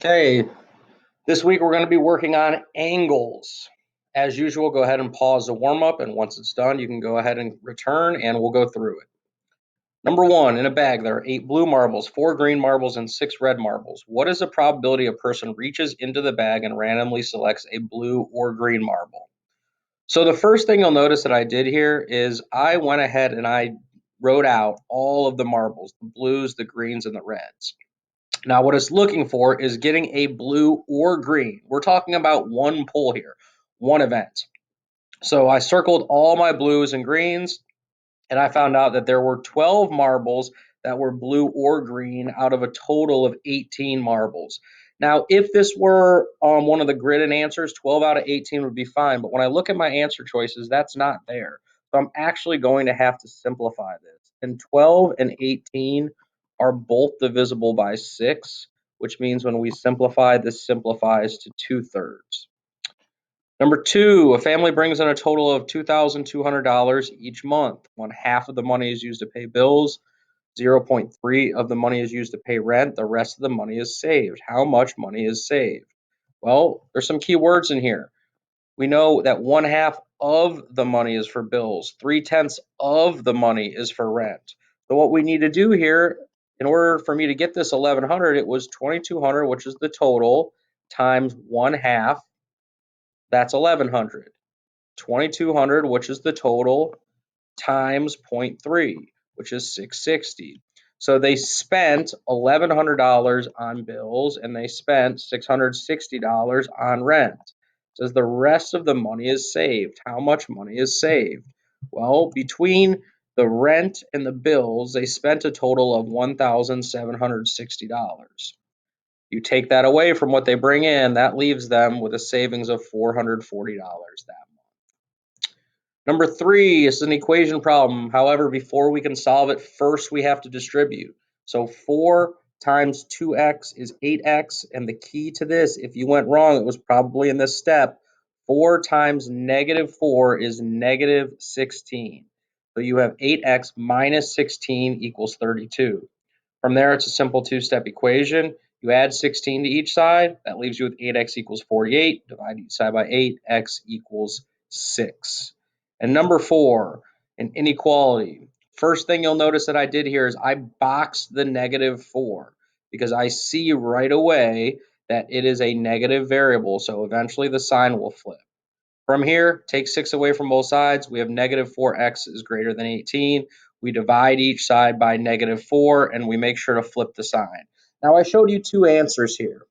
Okay, this week we're going to be working on angles. As usual, go ahead and pause the warm up, and once it's done, you can go ahead and return and we'll go through it. Number one, in a bag, there are 8 blue marbles, 4 green marbles, and 6 red marbles. What is the probability a person reaches into the bag and randomly selects a blue or green marble? So, the first thing you'll notice that I did here is I went ahead and I wrote out all of the marbles, the blues, the greens, and the reds. Now, what it's looking for is getting a blue or green. We're talking about one pull here, one event. So I circled all my blues and greens, and I found out that there were 12 marbles that were blue or green out of a total of 18 marbles. Now, if this were one of the gridded answers, 12 out of 18 would be fine. But when I look at my answer choices, that's not there. So I'm actually going to have to simplify this. And 12 and 18 are both divisible by 6, which means when we simplify, this simplifies to 2/3. Number two, a family brings in a total of $2,200 each month. One half of the money is used to pay bills, 0.3 of the money is used to pay rent, the rest of the money is saved. How much money is saved? Well, there's some key words in here. We know that one half of the money is for bills, 3/10 of the money is for rent. So what we need to do here, in order for me to get this 1100, it was 2200, which is the total, times one half, that's 1100. 2200, which is the total, times zero point 0.3, which is 660. So they spent $1,100 on bills and they spent $660 on rent. It says the rest of the money is saved. How much money is saved? Well, between the rent and the bills, they spent a total of $1,760. You take that away from what they bring in, that leaves them with a savings of $440 that month. Number three is an equation problem. However, before we can solve it, first we have to distribute. So 4 times 2x is 8x. And the key to this, if you went wrong, it was probably in this step. 4 times -4 is -16. So you have 8x minus 16 equals 32. From there, it's a simple two-step equation. You add 16 to each side. That leaves you with 8x equals 48. Divide each side by 8. X equals 6. And number four, an inequality. First thing you'll notice that I did here is I boxed the -4 because I see right away that it is a negative variable. So eventually the sign will flip. From here, take 6 away from both sides. We have -4x is greater than 18. We divide each side by -4, and we make sure to flip the sign. Now, I showed you two answers here,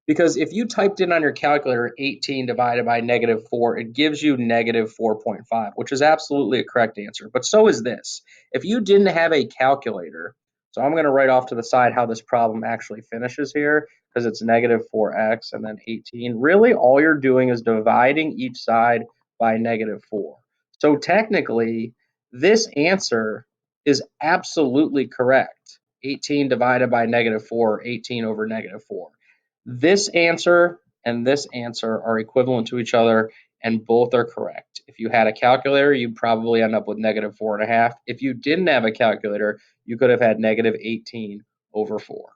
because if you typed in on your calculator 18 divided by -4, it gives you -4.5, which is absolutely a correct answer. But so is this. If you didn't have a calculator, so I'm going to write off to the side how this problem actually finishes here, because it's -4x and then 18. Really, all you're doing is dividing each side by -4. So technically, this answer is absolutely correct. 18 divided by -4, 18 over -4. This answer and this answer are equivalent to each other, and both are correct. If you had a calculator, you'd probably end up with -4.5. If you didn't have a calculator, you could have had -18 over 4.